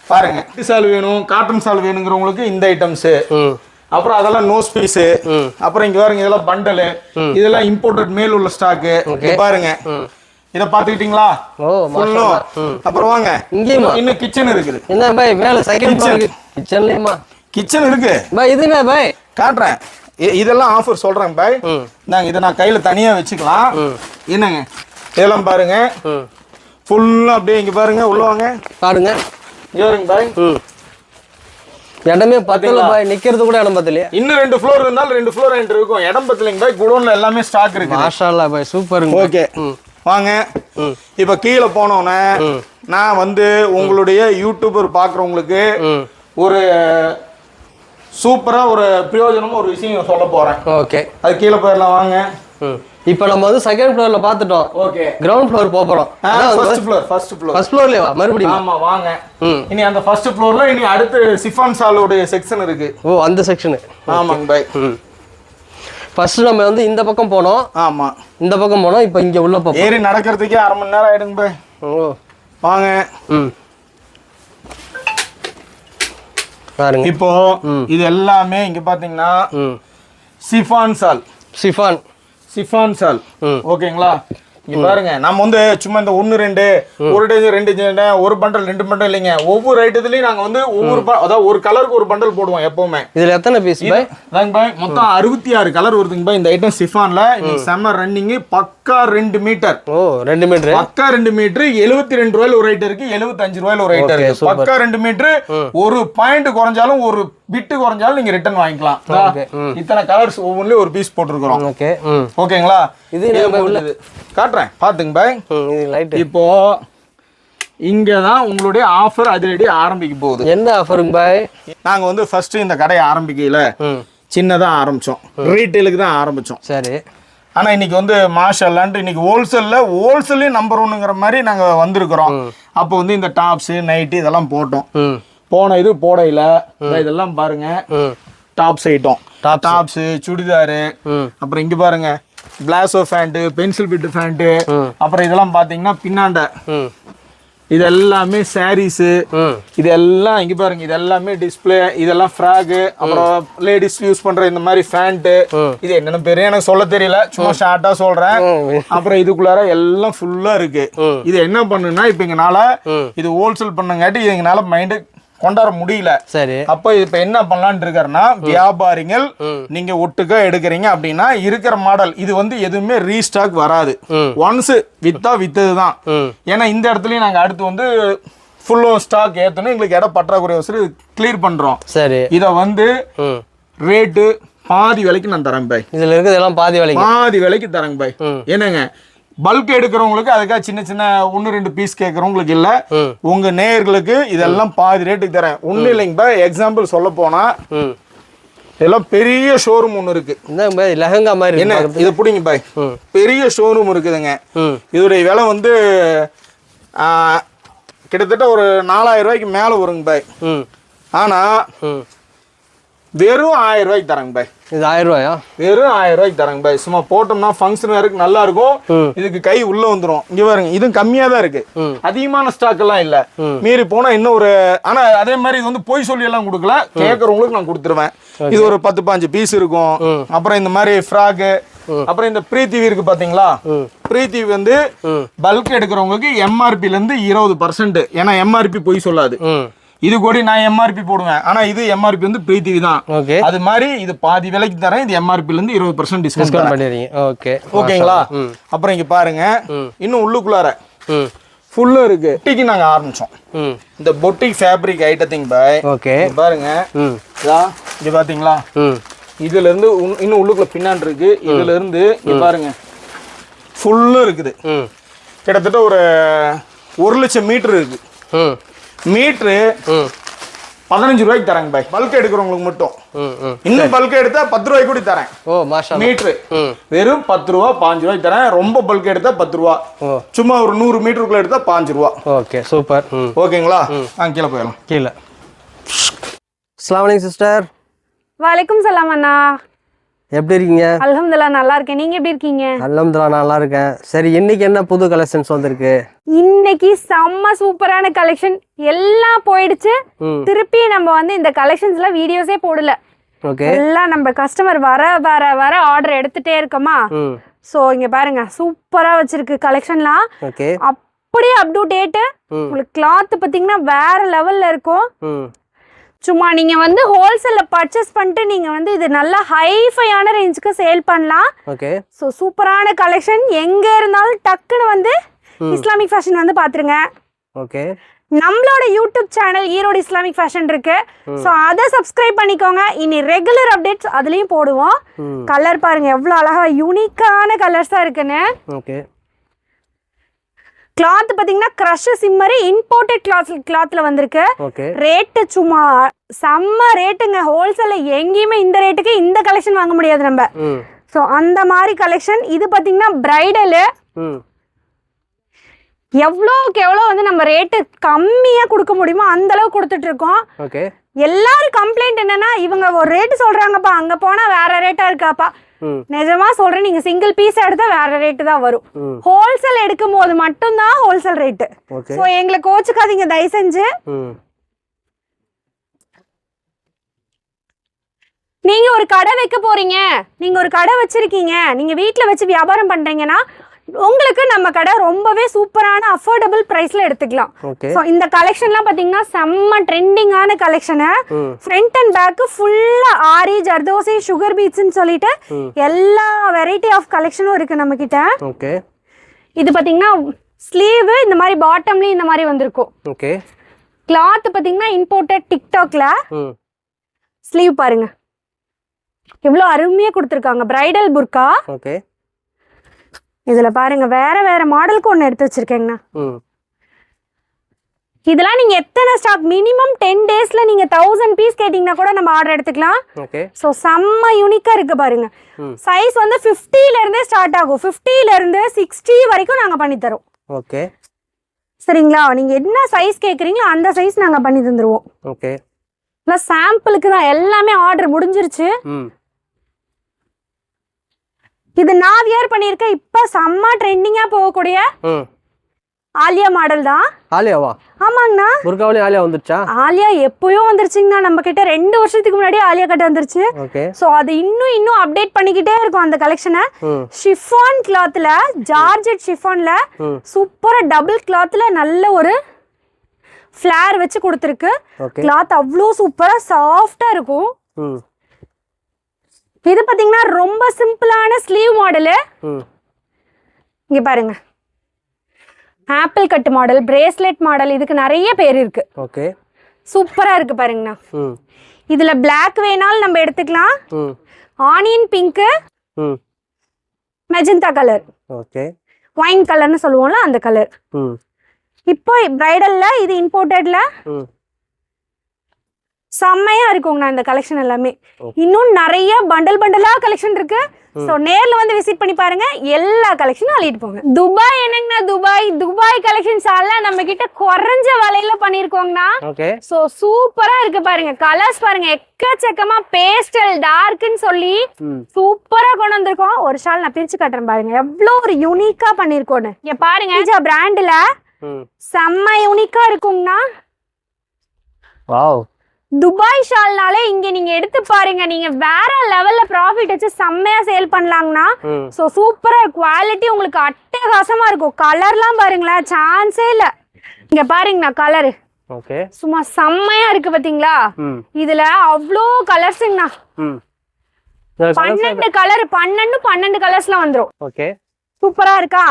Speaker 2: பாருங்க, சால் வேணும், காட்டன் சால் வேணுங்கிறவங்களுக்கு இந்த ஐட்டம்ஸ். அப்புறம் அதெல்லாம் நோஸ் பீஸ். அப்புறம் இங்க பாருங்க இதெல்லாம் பண்டல். இதெல்லாம் இம்போர்ட்டட் மேல் உள்ள ஸ்டாக். பாருங்க இத பாத்துக்கிட்டீங்களா? ஓ மாஷா. அப்புறம் வாங்க, இங்கேயும் இன்னும் கிச்சன் இருக்குது.
Speaker 1: என்ன பாய் மேல செகண்ட் கிச்சன்லயுமா?
Speaker 2: கிச்சன் இருக்கு
Speaker 1: பாய். இது என்ன பாய்
Speaker 2: காட்டுறேன். இதெல்லாம் ஆஃபர் சொல்றேன் பாய். நாங்க இதை நான் கையில தனியா வச்சுக்கலாம். என்னங்க இதெல்லாம் பாருங்க ஃபுல்லா அப்படியே. இங்க பாருங்க, உள்ள வாங்க
Speaker 1: பாருங்க.
Speaker 2: இங்க பாருங்க பாய்,
Speaker 1: இடமே பத்தல பாய், நிக்கிறது கூட இடம் பத்தலையா?
Speaker 2: இன்னும் 2 ஃப்ளோர் இருந்தாலும் 2 ஃப்ளோர் என்ட்ரி இருக்கும். இடம் பத்தலைங்க பாய், குடோன்ல எல்லாமே ஸ்டாக் இருக்கு.
Speaker 1: மாஷா அல்லாஹ் பாய், சூப்பருங்க.
Speaker 2: ஓகே, வாங்க. இப்ப கீழே போனோன்னே நான் வந்து உங்களுடைய யூடியூபர் பாக்குறவங்களுக்கு ஒரு சூப்பரா ஒரு பிரயோஜனமா ஒரு விஷயம் சொல்ல போறேன்.
Speaker 1: ஓகே,
Speaker 2: அது கீழே போயிடலாம் வாங்க.
Speaker 1: இப்போ நம்ம வந்து செகண்ட் ஃப்ளோர்ல பாத்துட்டோம்.
Speaker 2: ஓகே,
Speaker 1: கிரவுண்ட் ஃப்ளோர் போறோம்.
Speaker 2: ஃபர்ஸ்ட்
Speaker 1: ஃப்ளோர்லயே மறுபடியும்.
Speaker 2: ஆமா வாங்க. இனி அந்த ஃபர்ஸ்ட் ஃப்ளோர்ல இனி அடுத்து சிஃபான் சாலோட செக்ஷன் இருக்கு.
Speaker 1: ஓ, அந்த செக்ஷன்.
Speaker 2: ஆமாங்க பை.
Speaker 1: ஃபர்ஸ்ட் நம்ம வந்து இந்த பக்கம் போனோம்.
Speaker 2: ஆமா,
Speaker 1: இந்த பக்கம் போனோம். இப்போ இங்க உள்ள போறோம்.
Speaker 2: ஏறி நடக்கிறதுக்கே 1/2 மணி நேரம் ஆயிடுங்க பை.
Speaker 1: ஓ
Speaker 2: வாங்க.
Speaker 1: பாருங்க.
Speaker 2: இப்போ இது எல்லாமே இங்க பாத்தீங்கன்னா சிஃபான் சால். ஓகேங்களா? இங்க பாருங்க, நம்ம வந்து சும்மா இந்த 1 2 ஒரு டஜன் 2 டஜன் ஒரு பண்டல் 2 பண்டல் இல்லைங்க. ஒவ்வொரு ஐட்டத்துலயும் நாங்க வந்து ஒவ்வொரு அதாவது ஒரு கலருக்கு ஒரு பண்டல் போடுவோம் எப்பவுமே.
Speaker 1: இதுல எத்தனை பீஸ் பை?
Speaker 2: பாய் மொத்தம் 66 கலர் வருதுங்க பாய். இந்த ஐட்டம் சிஃபான்ல இன்னைக்கு செம்ம ரன்னிங். பக்கா 2 மீட்டர்.
Speaker 1: ஓ 2 மீட்டர். பக்கா
Speaker 2: 2 மீட்டர் 72 ரூபாயில ஒரு ஐட்டம் இருக்கு, 75 ரூபாயில ஒரு ஐட்டம் இருக்கு. பக்கா 2 மீட்டர். ஒரு பாயிண்ட் குறைஞ்சாலும் ஒரு பிட்டு குறைஞ்சாலும் நீங்க ரிட்டர்ன் வாங்கிக்கலாம். இத்தனை கலர்ஸ் ஒவ்வொன்றுலயும் ஒரு பீஸ் போட்டுருக்கோம்.
Speaker 1: ஓகே,
Speaker 2: ஓகேங்களா? இது காட்டுறேன் பாத்துங்க பாய். இப்போ இங்கதான் உங்களுடைய ஆஃபர் அதிரடி ஆரம்பிக்க போகுது.
Speaker 1: என்ன ஆஃபருங்க பாய்?
Speaker 2: நாங்க வந்து ஃபர்ஸ்ட் இந்த கடையை ஆரம்பிக்கல சின்னதா ஆரம்பிச்சோம், ரீட்டைலுக்கு தான் ஆரம்பிச்சோம்.
Speaker 1: சரி.
Speaker 2: ஆனா இன்னைக்கு வந்து மாஷல்லான்ட்டு இன்னைக்கு ஹோல்சேல்லையும் நம்பர் 1ங்கிற மாதிரி நாங்க வந்திருக்கிறோம். அப்போ வந்து இந்த டாப்ஸ் நைட்டு இதெல்லாம் போட்டோம். போன இது போடையில இதெல்லாம் பாருங்க, டாப்ஸ் ஐட்டம், டாப்ஸ் சுடிதாரு, அப்புறம் இங்க பாருங்க palazzo pant, pencil bit pant, அப்புறம் இதெல்லாம் பாத்தீங்கன்னா பின்னாண்ட இது எல்லாமே சாரீஸ், இதெல்லாம் இங்க பாருங்க, இது எல்லாமே டிஸ்பிளே, இதெல்லாம் ஃப்ராக், அப்புறம் லேடிஸ் யூஸ் பண்ற இந்த மாதிரி ஃபேண்ட். இது என்னென்ன பேரு எனக்கு சொல்ல தெரியல, சும்மா ஷார்ட்டா சொல்றேன். அப்புறம் இதுக்குள்ளார எல்லாம் ஃபுல்லா இருக்கு. இது என்ன பண்ணுன்னா இப்ப எங்கனால இது ஹோல்சேல் பண்ணங்காட்டி எங்கனால மைண்ட் கொண்டாட முடியல. சரி. அப்ப இப்ப என்ன பண்ணலாம்னு இருக்காருன்னா, வியாபாரிகள் நீங்க ஒட்டுக்கா எடுக்கிறீங்க அப்படின்னா இருக்கிற மாடல் இது வந்து எதுவுமே ரீஸ்டாக் வராது. ஒன்ஸ் வித்தா வித்ததுதான். ஏன்னா இந்த இடத்துலயும் நாங்க அடுத்து வந்து ஃபுல் ஸ்டாக் ஏத்தணும், எங்களுக்கு இடம் பற்றாக்குறை வசதி கிளியர் பண்றோம். சரி. இத வந்து ரேட்டு பாதி விலைக்கு நான் தரேன் பாய். இதுல இருக்கிறதெல்லாம் பாதி விலைக்கு தரேன் பாய். என்னங்க பல்க் எடுக்கிறவங்களுக்கு அதுக்காக சின்ன சின்ன 1 2 பீஸ் கேட்கறவங்களுக்கு இல்ல, உங்க நேயர்களுக்கு இதெல்லாம் பாதி ரேட்டுக்கு தரேன். ஒண்ணு இல்லைங்க பாய், எக்ஸாம்பிள் சொல்ல போனா இதெல்லாம் பெரிய ஷோரூம் ஒண்ணு இருக்கு. லெஹங்கா மாதிரி என்ன இது புடிங்க பாய், பெரிய ஷோரூம் இருக்குதுங்க. இதோடைய விலை வந்து கிட்டத்தட்ட ஒரு 4000 ரூபாய்க்கு மேல வருங்க பாய். ஆனா வெறும் 1000 ரூபாய்க்கு தரங்க பாய். இது 1000 ரூபாயா? வெறும் 1000 ரூபாய்க்கு தரங்க பாய். சும்மா போட்டோம்னா ஃபங்க்ஷன் வேருக்கு நல்லா இருக்கும். இதுக்கு கை உள்ள வந்துரும். இங்க பாருங்க, இதுவும் கம்மியா தான் இருக்கு, அதிகமான ஸ்டாக் எல்லாம் இல்ல. மீறி போனா இன்னும் ஒரு, ஆனா அதே மாதிரி இது வந்து போய் சொல்லி எல்லாம் கொடுக்கல, கேட்கறவங்களுக்கு நான் கொடுத்துருவேன். இது ஒரு 10 15 பீஸ் இருக்கும். அப்புறம் இந்த மாதிரி ஃப்ராக், அப்புறம் இந்த பிரீத்திவி இருக்கு பாத்தீங்களா, பிரீத்திவி வந்து பல்க் எடுக்கிறவங்களுக்கு எம்ஆர்பில இருந்து 20%. ஏன்னா எம்ஆர்பி போய் சொல்லாது. இது கூட நான் எம்ஆர்பி போடுவேன், ஆனா இது எம்ஆர்பி வந்து பிரீத்திவி தான். அது மாதிரி இது பாதி விலைக்கு தரேன். இது எம்ஆர்பில இருந்து 20% டிஸ்கவுண்ட் பண்ணிடுறீங்க. ஓகேங்களா? அப்புறம் இங்க பாருங்க, இன்னும் உள்ளுக்குள்ளார ஃபுல்லா இருக்கு. பொட்டிக்கு நாங்க ஆரம்பிச்சோம். இந்த பொட்டிக் ஃபேப்ரிக் ஐட்டத்திங் பாய். ஓகே பாருங்க, இங்க பாத்தீங்களா, இதுல இருந்து இன்னும் உள்ளுக்குள்ள பின்னாடி இருக்கு. இதுல இருந்து இங்க பாருங்க ஃபுல்லா இருக்குது. கிட்டத்தட்ட ஒரு 1,00,000 மீட்டர் இருக்கு. மீட்ரு 15 ரூபாய்க்கு தரேங்க பாய், பல்க் எடுக்கிறவங்களுக்கு மட்டும். இன்னும் பல்க் எடுத்தா 10 ரூபாய்க்கு கூட தரேன். ஓ மாஷா. மீட்ரு வெறும் 10 ரூபா 15 ரூபாய்க்கு தரேன். ரொம்ப பல்க் எடுத்தா 10 ரூபா, சும்மா ஒரு 100 மீட்டருக்குள்ள எடுத்தா 5 ரூபா. Okay super. ஓகேங்களா? கீழே போயிடலாம். கீழே.
Speaker 1: அஸ்ஸலாமு அலைக்கும் சிஸ்டர்.
Speaker 3: வலைக்கும் சலாம் அண்ணா.
Speaker 1: எப்படி இருக்கீங்க?
Speaker 3: அல்ஹம்துலில்லாஹ் நல்லா இருக்கேன். நீங்க எப்படி இருக்கீங்க?
Speaker 1: அல்ஹம்துலில்லாஹ் நல்லா இருக்கேன். சரி, இன்னைக்கு என்ன புது கலெக்ஷன்ஸ் வந்திருக்கு?
Speaker 3: இன்னைக்கு செம்ம சூப்பரான கலெக்ஷன் எல்லாம் போயிடுச்சு. திருப்பி நம்ம வந்து இந்த கலெக்ஷன்ஸ்ல வீடியோஸே போடல. ஓகே. எல்லாம் நம்ம கஸ்டமர் வர வர வர ஆர்டர் எடுத்துட்டே இருக்கோமா. சோ இங்க பாருங்க, சூப்பரா வச்சிருக்கு கலெக்ஷன்லாம். ஓகே. அப்படியே அப் டு டேட். உங்களுக்கு கிளாத் பாத்தீங்கன்னா வேற லெவல்ல இருக்கும். சும்மா நீங்க வந்து ஹோல்சேல்ல பர்ச்சேஸ் பண்ணிட்டு நீங்க வந்து இது நல்ல ஹைஃபையான ரேஞ்சுக்கு சேல் பண்ணலாம். ஓகே. சோ சூப்பரான கலெக்ஷன். எங்க இருந்தாலும் டக்குன்னு வந்து இஸ்லாமிக் ஃபேஷன் வந்து பாத்துருங்க. ஓகே. நம்மளோட YouTube channel Erode Islamic fashion இருக்கு. சோ அதை சப்ஸ்கிரைப் பண்ணிக்கோங்க. இனி ரெகுலர் அப்டேட்ஸ் அதுலயும் போடுவோம். கலர் பாருங்க எவ்வளவு அழகா யூனிக்கான கலர்ஸா இருக்குன்னு. ஓகே. கிளாத் பாத்தீங்கன்னா கிரஷ் சிம்மர் இம்போர்ட்டட் கிளாத்ல வந்திருக்கு.
Speaker 1: ஓகே.
Speaker 3: ரேட் சும்மா செம்ம ரேட்டுங்க. ஹோல்சேல்ல எங்கேயுமே இந்த ரேட்டுக்கு இந்த கலெக்ஷன் வாங்க முடியாது நம்ம. சோ அந்த மாதிரி கலெக்ஷன். இது பாத்தீங்கன்னா பிரைடல். எவ்வளோக்கு எவ்வளோ வந்து நம்ம ரேட்டு கம்மியா கொடுக்க முடியுமோ அந்த அளவுக்கு கொடுத்துட்டு இருக்கோம்.
Speaker 1: ஓகே.
Speaker 3: எல்லாரும் கம்ப்ளைண்ட் என்னன்னா இவங்க ஒரு ரேட் சொல்றாங்கப்பா, அங்க போனா வேற ரேட்டா இருக்காப்பா. நிஜமா சொல்றேன், நீங்க சிங்கிள் பீஸ் எடுத்தா வேற ரேட்டு தான் வரும். ஹோல்சேல் எடுக்கும் போது மட்டும்தான் ஹோல்சேல் ரேட்டு. சோ எங்களை கோச்சுக்காதீங்க தயவு செஞ்சு. நீங்க ஒரு கடை வைக்க போறீங்க, நீங்க ஒரு கடை வச்சிருக்கீங்க, நீங்க வீட்டுல வச்சு வியாபாரம் பண்றீங்கன்னா உங்களுக்கு நம்ம கடை ரொம்பவே சூப்பரான அஃபோர்டபுள் பிரைஸ்ல எடுத்துக்கலாம். சோ இந்த கலெக்ஷன்லாம் பாத்தீங்கன்னா செம்ம ட்ரெண்டிங்கான கலெக்ஷன். ஃப்ரண்ட் அண்ட் பேக் ஃபுல்லா ஆரி, ஜர்தோசி, சுகர் பீட்ஸ்னு சொல்லிட்டு எல்லா வெரைட்டி ஆஃப் கலெக்ஷனும் இருக்கு நம்ம கிட்ட.
Speaker 1: ஓகே.
Speaker 3: இது பாத்தீங்கன்னா ஸ்லீவ் இந்த மாதிரி பாட்டம்லயும் இந்த மாதிரி வந்திருக்கும்.
Speaker 1: ஓகே.
Speaker 3: கிளாத் பாத்தீங்கன்னா இம்போர்ட்டட் டிக்டாக்ல. ஸ்லீவ் பாருங்க எவ்வளவு அருமையா கொடுத்துருக்காங்க. பிரைடல் புர்கா.
Speaker 1: ஓகே.
Speaker 3: இதுல பாருங்க வேற வேற மாடலுக்கு ஒண்ணு எடுத்து வச்சிருக்கேங்கண்ணா. இதெல்லாம் நீங்க எத்தனை ஸ்டாக் மினிமம் 10 டேஸ்ல நீங்க 1000 பீஸ் கேட்டீங்கன்னா கூட நம்ம ஆர்டர் எடுத்துக்கலாம்.
Speaker 1: ஓகே.
Speaker 3: சோ செம்ம யூனிக்கா இருக்கு பாருங்க. சைஸ் வந்து 50ல இருந்தே ஸ்டார்ட் ஆகும். 50ல இருந்து 60 வரைக்கும் நாங்க பண்ணி தரோம்.
Speaker 1: ஓகே.
Speaker 3: சரிங்களா? நீங்க என்ன சைஸ் கேக்குறீங்களோ அந்த சைஸ் நாங்க பண்ணி தந்துருவோம்.
Speaker 1: ஓகே.
Speaker 3: பிளஸ் சாம்பிளுக்கு தான் எல்லாமே ஆர்டர் முடிஞ்சிருச்சு. இது நான் வியர் பண்ணிருக்க இப்ப செம்ம ட்ரெண்டிங்கா போகக்கூடிய ஆலியா மாடல் தான்.
Speaker 1: ஆலியாவா?
Speaker 3: ஆமாங்கண்ணா.
Speaker 1: புர்காவிலே ஆலியா வந்துருச்சா?
Speaker 3: ஆலியா எப்பயோ வந்துருச்சுங்கண்ணா. நம்ம கிட்ட 2 வருஷத்துக்கு முன்னாடி ஆலியா கட்ட வந்துருச்சு.
Speaker 1: ஓகே.
Speaker 3: சோ அது இன்னும் அப்டேட் பண்ணிக்கிட்டே இருக்கும் அந்த கலெக்ஷனை. ஷிஃபான் கிளாத்ல, ஜார்ஜெட் ஷிஃபான்ல சூப்பரா டபுள் கிளாத்ல நல்ல ஒரு ஃபிளேர் வச்சு கொடுத்துருக்கு. கிளாத் அவ்வளோ சூப்பரா சாஃப்டா இருக்கும். இது பாத்தீங்கன்னா ரொம்ப சிம்பிளான ஸ்லீவ் மாடலு. இங்க பாருங்க apple cut model, bracelet model, இதுக்கு நிறைய பேர் இருக்கு.
Speaker 1: ஓகே.
Speaker 3: சூப்பரா இருக்கு பாருங்கண்ணா. இதுல பிளாக் வேணாலும் நம்ம எடுத்துக்கலாம். Onion pink, magenta colour,
Speaker 1: okay,
Speaker 3: wine கலர்னு சொல்லுவோம்ல அந்த கலர். இப்போ பிரைடல்ல இது இம்போர்ட்டட்ல செம்மையா இருக்குங்கண்ணா இந்த கலெக்ஷன் எல்லாமே. இன்னும் நிறைய பண்டலா கலெக்ஷன் இருக்கு. சோ நேர்ல வந்து விசிட் பண்ணி பாருங்க. எல்லா கலெக்ஷனும் அள்ளிட்டு போங்க. துபாய் என்னங்கண்ணா, துபாய் கலெக்ஷன்ஸ் எல்லாம் நம்ம கிட்ட குறைஞ்ச விலையில பண்ணிருக்கோங்கண்ணா. சோ சூப்பரா இருக்கு பாருங்க. கலர்ஸ் பாருங்க எக்கச்சக்கமா பேஸ்டல் டார்க்னு சொல்லி சூப்பரா கொண்டு வந்திருக்கோம். ஒரு ஷால் நான் பிரிச்சு காட்டுறேன் பாருங்க எவ்வளவு ஒரு யூனிக்கா பண்ணிருக்கோன்னு. இங்க பாருங்க ஈஜா பிராண்ட்ல செம்ம யூனிக்கா இருக்குங்கண்ணா.
Speaker 1: வாவ்.
Speaker 3: துபாய் ஷால்னாலே இங்க நீங்க எடுத்து பாருங்க, நீங்க வேற லெவல்ல ப்ராஃபிட் வச்சு செம்மையா சேல் பண்ணலாங்கண்ணா. சோ சூப்பரா குவாலிட்டி உங்களுக்கு அட்டகாசமா இருக்கும். கலர்லாம் பாருங்களேன் சான்ஸே இல்ல. இங்க பாருங்கண்ணா கலரு சும்மா செம்மையா இருக்கு பாத்தீங்களா? இதுல அவ்வளோ கலர்ஸுங்கண்ணா. 12 கலர் 12 கலர்ஸ்ல வந்துரும். சூப்பரா இருக்கா?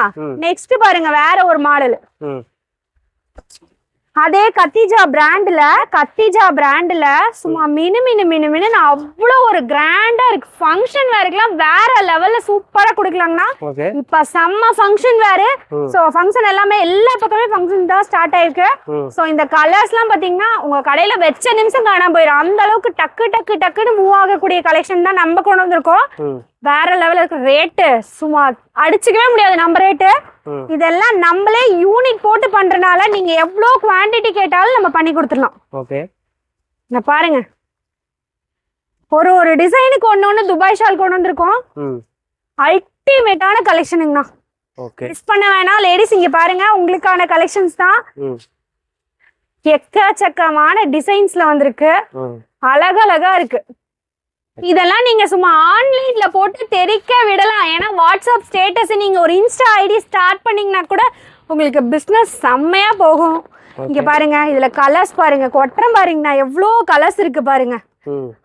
Speaker 3: நெக்ஸ்ட் பாருங்க வேற ஒரு மாடல். அதே கத்திஜா பிராண்ட்ல சும்மா மினு அவ்வளோ ஒரு கிராண்டா இருக்கு. ஃபங்க்ஷன் வேர்க்குலாம் வேற லெவல்ல சூப்பரா கொடுக்கலாங்கண்ணா. இப்ப செம்ம ஃபங்க்ஷன் வேறு. சோ ஃபங்க்ஷன் எல்லாமே எல்லா பக்கமே ஃபங்க்ஷன் தான் ஸ்டார்ட் ஆயிருக்கு. சோ இந்த கலர்ஸ் எல்லாம் பாத்தீங்கன்னா உங்க கடையில வெச்ச நிமிஷம் காணாம போயிடும். அந்த அளவுக்கு டக்குன்னு மூவ் ஆகக்கூடிய கலெக்ஷன் தான் நம்ம கொண்டு வந்திருக்கோம். வேற லெவல்ல இருக்கு. ரேட்டு சும்மா அடிச்சுக்கவே முடியாது நம்ம ரேட்டு. இதெல்லாம் நம்மளே யூனிட் போட்டு பண்றதுனால நீங்க எவ்வளவு குவாண்டிட்டி கேட்டாலும் நம்ம பண்ணி கொடுத்துடலாம். நான் பாருங்க ஒரு டிசைனுக்கு ஒண்ணு துபாய் ஷால் கொண்டு வந்திருக்கோம். அல்டிமேட்டான கலெக்ஷனுங்கண்ணா. மிஸ் பண்ண வேணாம் லேடிஸ். இங்க பாருங்க உங்களுக்கான கலெக்ஷன்ஸ் தான். எக்கச்சக்கமான டிசைன்ஸ்ல வந்திருக்கு. அழகழகா இருக்கு. இதெல்லாம் நீங்க சும்மா ஆன்லைன்ல போட்டு தெரிக்க விடலாம். ஏன்னா வாட்ஸ்அப் ஸ்டேட்டஸ் நீங்க ஒரு இன்ஸ்டா ஐடி ஸ்டார்ட் பண்ணீங்கன்னா கூட உங்களுக்கு பிசினஸ் செம்மையா போகும். இங்க பாருங்க இதுல கலர்ஸ் பாருங்க, கொட்டுறம் பாருங்கண்ணா எவ்வளோ கலர்ஸ் இருக்கு பாருங்க.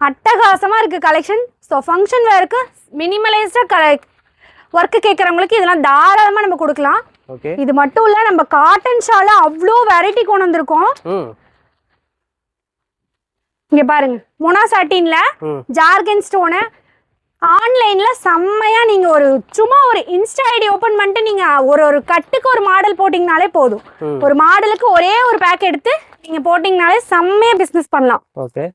Speaker 3: அட்டகாசமா இருக்கு கலெக்ஷன். ஸோ ஃபங்க்ஷன் வேருக்கு மினிமலைஸ்டா ஒர்க்கு கேட்கறவங்களுக்கு இதெல்லாம் தாராளமா நம்ம கொடுக்கலாம். இது மட்டும் இல்ல நம்ம காட்டன் ஷால அவ்வளோ வெரைட்டி கொண்டு வந்திருக்கோம். இங்க பாருங்க மொனா சாட்டின்ல ஜார்கன் ஸ்டோனு ஆன்லைன்ல செம்மையா நீங்க சும்மா ஒரு இன்ஸ்டா ஐடி ஓபன் பண்ணிட்டு நீங்க ஒரு கட்டுக்கு ஒரு மாடல் போட்டீங்கனாலே போதும். ஒரு மாடலுக்கு ஒரே ஒரு பேக் எடுத்து நீங்க போட்டீங்கனாலே செம்மையா பிசினஸ் பண்ணலாம்.
Speaker 1: ஓகே,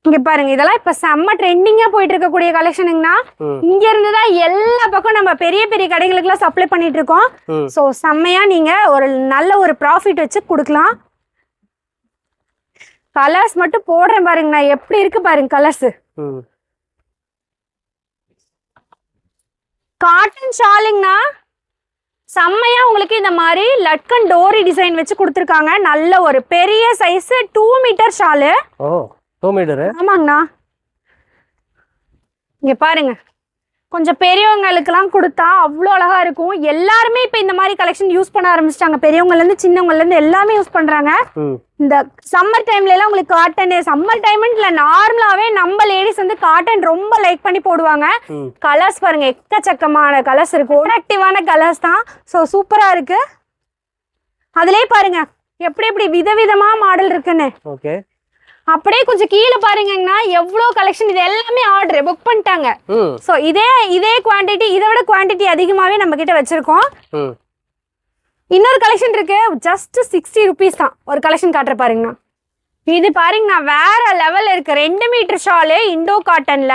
Speaker 3: இங்க பாருங்க, இதெல்லாம் இப்ப செம்ம ட்ரெண்டிங்கா போயிட்டு இருக்கக்கூடிய கலெக்ஷனுங்கண்ணா. இங்க இருந்துதான் எல்லா பக்கம் நம்ம பெரிய பெரிய கடைகளுக்கு எல்லாம் சப்ளை பண்ணிட்டு இருக்கோம். சோ செம்மையா நீங்க ஒரு நல்ல ஒரு ப்ராஃபிட் வச்சு கொடுக்கலாம். கலர்ஸ் மட்டும் போடுறேன் பாருங்கண்ணா, எப்படி இருக்கு பாருங்க கலர்ஸ். காட்டன் ஷாலுங்கண்ணா, செம்மையா உங்களுக்கு இந்த மாதிரி லட்கன் டோரி டிசைன் வச்சு கொடுத்துருக்காங்க. நல்ல ஒரு பெரிய சைஸ் 2 மீட்டர் ஷாலு.
Speaker 1: ஓ 2 மீட்டர்.
Speaker 3: ஆமாங்கண்ணா, இங்க பாருங்க, கொஞ்சம் பெரியவங்களுக்கெல்லாம் கொடுத்தா அவ்வளோ அழகா இருக்கும். எல்லாருமே இப்போ இந்த மாதிரி கலெக்ஷன் யூஸ் பண்ண ஆரம்பிச்சிட்டாங்க. பெரியவங்கலேருந்து சின்னவங்கலேருந்து எல்லாமே யூஸ் பண்றாங்க. இந்த சம்மர் டைம்ல எல்லாம் உங்களுக்கு காட்டன், சம்மர் டைம்ல நார்மலாவே நம்ம லேடிஸ் வந்து காட்டன் ரொம்ப லைக் பண்ணி போடுவாங்க. கலர்ஸ் பாருங்க, எக்கச்சக்கமான கலர்ஸ் இருக்கு, அட்ராக்டிவான கலர்ஸ் தான். ஸோ சூப்பரா இருக்கு. அதுலயே பாருங்க எப்படி எப்படி விதவிதமா மாடல் இருக்குன்னு.
Speaker 1: ஓகே,
Speaker 3: அப்படியே கொஞ்சம் கீழே பாருங்கன்னா எவ்வளவு கலெக்ஷன். இது எல்லாமே ஆர்டர் புக் பண்ணிட்டாங்க. சோ இதே குவாண்டிட்டி, இதை விட குவாண்டிட்டி அதிகமாவே நம்ம கிட்ட வச்சிருக்கோம். இன்னொரு கலெக்ஷன் இருக்கு, ஜஸ்ட் 60 rupees தான். ஒரு கலெக்ஷன் காட்டுற பாருங்கண்ணா. இது பாருங்கண்ணா, வேற லெவல் இருக்கு. 2 மீட்டர் ஷாலு இண்டோ காட்டன்ல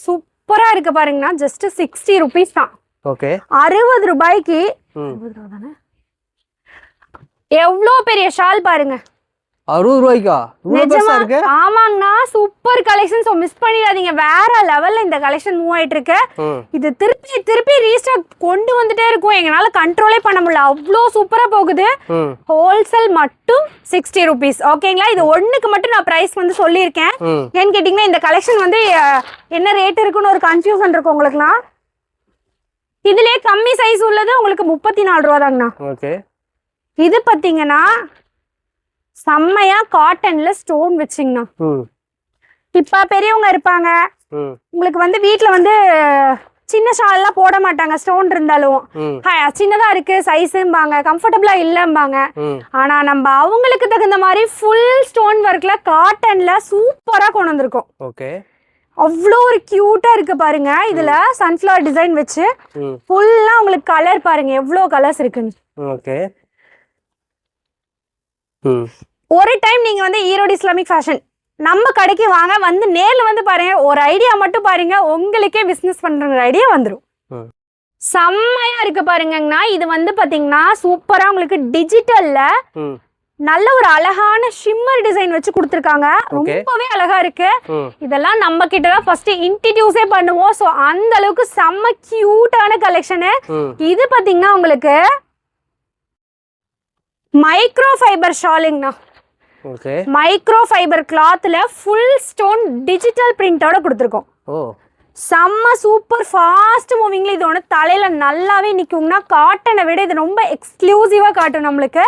Speaker 3: சூப்பரா இருக்கு பாருங்கண்ணா. ஜஸ்ட் 60 rupees தான்.
Speaker 1: ஓகே,
Speaker 3: 60 ரூபாய்க்கு எவ்வளோ பெரிய ஷால் பாருங்க.
Speaker 1: 60 ரூபாய்க்கா? இருக்கு.
Speaker 3: ஆமாங்கண்ணா, சூப்பர் கலெக்ஷன். சோ மிஸ் பண்ணிடாதீங்க. வேற லெவல்ல இந்த கலெக்ஷன் மூவ் ஆயிட்டு இருக்கு. இது திருப்பி திருப்பி ரீஸ்டாக் கொண்டு வந்துட்டே இருக்கும். எங்களால கண்ட்ரோலே பண்ண முடியல, அவ்வளோ சூப்பரா போகுது. ஹோல்சேல் மட்டும் 60 rupees. ஓகேங்களா? இது ஒண்ணுக்கு மட்டும் நான் பிரைஸ் வந்து சொல்லியிருக்கேன். ஏன்னு கேட்டீங்கன்னா இந்த கலெக்ஷன் வந்து என்ன ரேட் இருக்குன்னு ஒரு கன்ஃபியூஷன் இருக்கும் உங்களுக்குலாம். இதுலயே கம்மி சைஸ் உள்ளது உங்களுக்கு 34 ரூபா தாங்கண்ணா.
Speaker 1: ஓகே,
Speaker 3: இது பாத்தீங்கன்னா செம்மையா காட்டன்ல ஸ்டோன் வச்சிங்கண்ணா. இப்ப பெரியவங்க இருப்பாங்க, உங்களுக்கு வந்து வீட்டுல வந்து சின்ன ஷால் எல்லாம் போட மாட்டாங்க, ஸ்டோன் இருந்தாலும் சின்னதா இருக்கு சைஸ்ம்பாங்க, கம்ஃபர்டபுளா இல்லம்பாங்க. ஆனா நம்ம அவங்களுக்கு தகுந்த மாதிரி ஃபுல் ஸ்டோன் ஒர்க்ல காட்டன்ல சூப்பரா கொண்டு வந்திருக்கோம்.
Speaker 1: ஓகே,
Speaker 3: அவ்வளோ ஒரு கியூட்டா இருக்கு பாருங்க. இதுல சன்ஃபிளவர் டிசைன் வச்சு ஃபுல்லா உங்களுக்கு கலர் பாருங்க, எவ்வளவு கலர்ஸ் இருக்குன்னு.
Speaker 1: ஓகே,
Speaker 3: ஒரு டைம் நீங்க வந்து ஈரோடு இஸ்லாமிக் ஃபேஷன் நம்ம கடைக்கு வாங்க, வந்து நேர்ல வந்து பாருங்க. ஒரு ஐடியா மட்டும் பாருங்க, உங்களுக்கே பிசினஸ் பண்ற ஐடியா வந்துடும். செம்மையா இருக்கு பாருங்கண்ணா. இது வந்து பாத்தீங்கன்னா சூப்பரா உங்களுக்கு டிஜிட்டல்ல நல்ல ஒரு அழகான ஷிம்மர் டிசைன் வச்சு கொடுத்துருக்காங்க. ரொம்பவே அழகா இருக்கு. இதெல்லாம் நம்ம கிட்டதான் ஃபர்ஸ்ட் இன்ட்ரடியூஸே பண்ணுவோம். ஸோ அந்த அளவுக்கு செம்ம கியூட்டான கலெக்ஷனு. இது பாத்தீங்கன்னா உங்களுக்கு மைக்ரோ ஃபைபர் ஷாலுங்கண்ணா. மைக்ரோ ஃபைபர் கிளாத்ல ஃபுல் ஸ்டோன் டிஜிட்டல் பிரிண்டோட கொடுத்துருக்கோம். செம்ம சூப்பர் ஃபாஸ்ட் மூவிங்ல. இது ஒன்று தலையில நல்லாவே நிக்கும்னா, காட்டனை விட இது ரொம்ப எக்ஸ்க்ளூசிவா காட்டும் நம்மளுக்கு.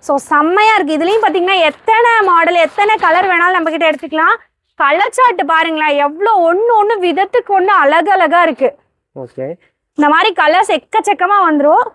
Speaker 3: ஸோ செம்மையா இருக்கு. இதுலயும் பாத்தீங்கன்னா எத்தனை மாடல் எத்தனை கலர் வேணாலும் நம்ம கிட்ட எடுத்துக்கலாம். கலர் சார்ட் பாருங்களேன், எவ்வளவு ஒண்ணு விதத்துக்கு ஒண்ணு அழகழகா இருக்கு. இந்த மாதிரி கலர்ஸ் எக்கச்சக்கமா வந்துரும்.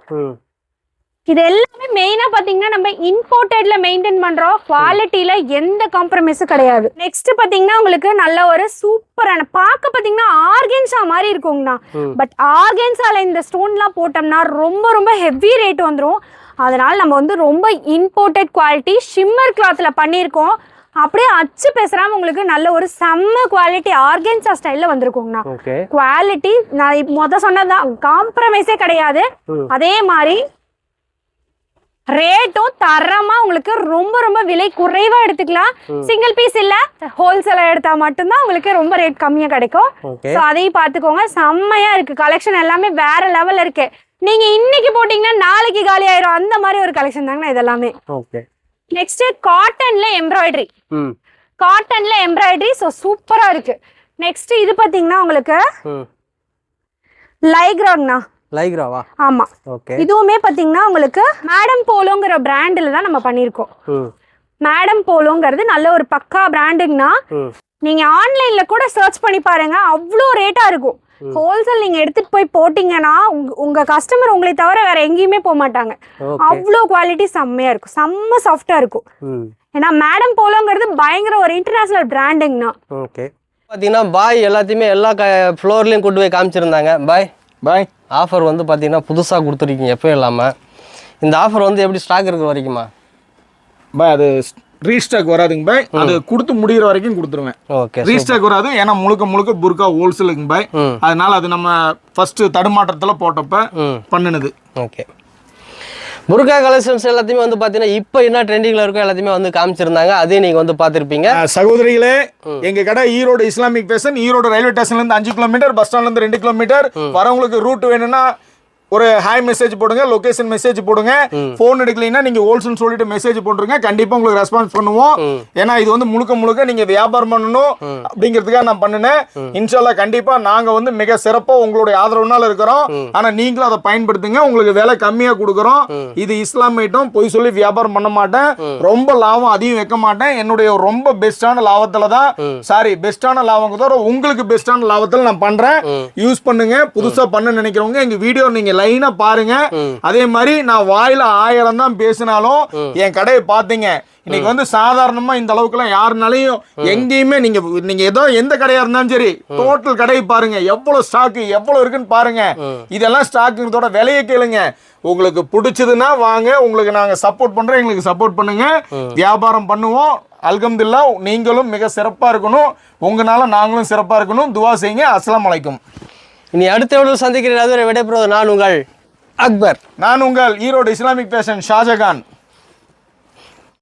Speaker 3: இது எல்லாமே மெயினா பாத்தீங்கன்னா நம்ம இம்போர்ட்டட்ல மெயின்டைன் பண்றோம். குவாலிட்டியில எந்த காம்ப்ரமைஸும் கிடையாது. நெக்ஸ்ட் பாத்தீங்கன்னா உங்களுக்கு நல்ல ஒரு சூப்பரான, பார்க்க பாத்தீங்கன்னா ஆர்கன்ஸா மாதிரி இருக்குங்கண்ணா. பட் ஆர்கன்ஸால இந்த ஸ்டோன்லாம் போட்டோம்னா ரொம்ப ரொம்ப ஹெவி ரேட் வந்துடும். அதனால நம்ம வந்து ரொம்ப இம்போர்ட்டட் குவாலிட்டி ஷிம்மர் கிளாத்ல பண்ணியிருக்கோம். அப்படியே அச்சு பேசுறாம உங்களுக்கு நல்ல ஒரு செம்ம குவாலிட்டி ஆர்கன்ஸா ஸ்டைல்ல வந்திருக்குங்கண்ணா. குவாலிட்டி நான் சொன்னதுதான், காம்ப்ரமைஸே கிடையாது. அதே மாதிரி ரேட்டும் தரமா உங்களுக்கு ரொம்ப ரொம்ப விலை குறைவா எடுத்துக்கலாம். சிங்கிள் பீஸ் இல்ல, ஹோல்சேலா எடுத்தா மட்டும்தான் உங்களுக்கு ரொம்ப ரேட் கம்மியா கிடைக்கும். சோ அதையும் பாத்துக்கோங்க. செம்மையா இருக்கு கலெக்ஷன், எல்லாமே வேற லெவல்ல இருக்கு. நீங்க இன்னைக்கு போட்டீங்கன்னா நாளைக்கு காலி ஆயிரும், அந்த மாதிரி ஒரு கலெக்ஷன் தாங்கண்ணா இதெல்லாமே. நெக்ஸ்ட் காட்டன்ல எம்ப்ராய்டரி. காட்டன்ல எம்ப்ராய்டரி சோ சூப்பரா இருக்கு. நெக்ஸ்ட் இது பாத்தீங்கன்னா உங்களுக்கு லைக்ராங்கண்ணா.
Speaker 1: லைக்ராவா?
Speaker 3: ஆமா. இதுவுமே பாத்தீங்கன்னா உங்களுக்கு மேடம் போலோங்கிற பிராண்ட்ல தான் நம்ம பண்ணிருக்கோம். மேடம் போலோங்கிறது நல்ல ஒரு பக்கா பிராண்டுங்கண்ணா. நீங்க ஆன்லைன்ல கூட சர்ச் பண்ணி பாருங்க, அவ்வளோ ரேட்டா இருக்கும். ஹோல்சேல் நீங்க எடுத்துட்டு போய் போட்டீங்கன்னா உங்க கஸ்டமர் உங்களை தவிர வேற எங்கேயுமே போக மாட்டாங்க. அவ்வளோ குவாலிட்டி செம்மையா இருக்கும், செம்ம சாஃப்டா இருக்கும். ஏன்னா மேடம் போலோங்கிறது பயங்கர ஒரு இன்டர்நேஷனல் பிராண்டுங்கண்ணா.
Speaker 1: பார்த்தீங்கன்னா பாய் எல்லாத்தையுமே எல்லா ஃப்ளோர்லேயும் கொண்டு போய் காமிச்சிருந்தாங்க. பாய் ஆஃபர் வந்து பார்த்தீங்கன்னா புதுசாக கொடுத்துருக்கீங்க எப்போ இல்லாமல். இந்த ஆஃபர் வந்து எப்படி ஸ்டாக் இருக்கிற வரைக்குமா?
Speaker 2: பாய் அது ரீஸ்டாக் வராதுங்க பாய், அது கொடுத்து முடிகிற வரைக்கும் கொடுத்துருவேன்.
Speaker 1: ஓகே,
Speaker 2: ரீஸ்டாக் வராது, ஏன்னா முழுக்க புர்கா ஹோல்சேலுங்க பாய். அதனால அது நம்ம ஃபர்ஸ்ட் தடுமாற்றத்தில் போட்டப்ப பண்ணினது.
Speaker 1: ஓகே, புர்கா கலெக்ஷன்ஸ் எல்லாத்தையுமே வந்து பார்த்தீங்கன்னா இப்போ என்ன ட்ரெண்டிங்கில் இருக்கோ எல்லாத்தையுமே வந்து காமிச்சிருந்தாங்க. அதையும் நீங்கள் வந்து பார்த்துருப்பீங்க.
Speaker 2: சகோதரிகளே, எங்க கடை Erode Islamic fashion, Erode railway ஸ்டேஷன்லேருந்து 5 கிலோமீட்டர், பஸ் ஸ்டாண்ட்லேருந்து 2 கிலோமீட்டர். வரவங்களுக்கு ரூட் வேணும்னா ஒரு ஹாய் மெசேஜ் போடுங்க, லொகேஷன் மெசேஜ் போடுங்க. போன் எடுக்கலைன்னா நீங்க ஹோல்சேல் சொல்லிட்டு மெசேஜ் போட்டுருங்க, கண்டிப்பா உங்களுக்கு ரெஸ்பான்ஸ் பண்ணுவோம். ஏன்னா இது வந்து முழுக்க நீங்க வியாபாரம் பண்ணணும் அப்படிங்கிறதுக்காக நான் பண்ணினேன். இன்ஷால்லா கண்டிப்பா நாங்க வந்து மிக சிறப்பா உங்களுடைய ஆதரவுனால இருக்கிறோம். ஆனா நீங்களும் அதை பயன்படுத்துங்க, உங்களுக்கு விலை கம்மியா கொடுக்குறோம். இது இஸ்லாம் ஐட்டம், பொய் சொல்லி வியாபாரம் பண்ண மாட்டேன், ரொம்ப லாபம் அதிகம் வைக்க மாட்டேன். என்னுடைய ரொம்ப பெஸ்டான லாபத்துல தான், சாரி பெஸ்டான லாபம் உங்களுக்கு பெஸ்டான லாபத்துல நான் பண்றேன். யூஸ் பண்ணுங்க. புதுசா பண்ண நினைக்கிறவங்க எங்க வீடியோ நீங்க லைனா பாருங்க. அதே மாதிரி நான் வாயில 1000 தான் பேசினாலும் என் கடையை பாத்தீங்க. இன்னைக்கு வந்து சாதாரணமா இந்த அளவுக்குலாம் யாருனாலையும் எங்கேயுமே நீங்க ஏதோ எந்த கடையா இருந்தாலும் சரி டோட்டல் கடையை பாருங்க, எவ்வளவு ஸ்டாக் எவ்வளவு இருக்குன்னு பாருங்க. இதெல்லாம் ஸ்டாக்குங்கிறதோட விலையை கேளுங்க. உங்களுக்கு பிடிச்சதுன்னா வாங்க, உங்களுக்கு நாங்க சப்போர்ட் பண்றோம், எங்களுக்கு சப்போர்ட் பண்ணுங்க, வியாபாரம் பண்ணுவோம். அல்ஹம்துலில்லாஹ் நீங்களும் மிக சிறப்பா இருக்கணும், உங்களால நாங்களும் சிறப்பா இருக்கணும். துவா செய்யுங்க. அஸ்ஸலாமு அலைக்கும்.
Speaker 1: இனி அடுத்த வீடியோ சந்திக்கிறேன். அதுவரை விடைபெறுவது நான் உங்கள் அக்பர்.
Speaker 2: நான் உங்கள் ஈரோடு இஸ்லாமிக் ஃபேஷன் ஷாஜகான்.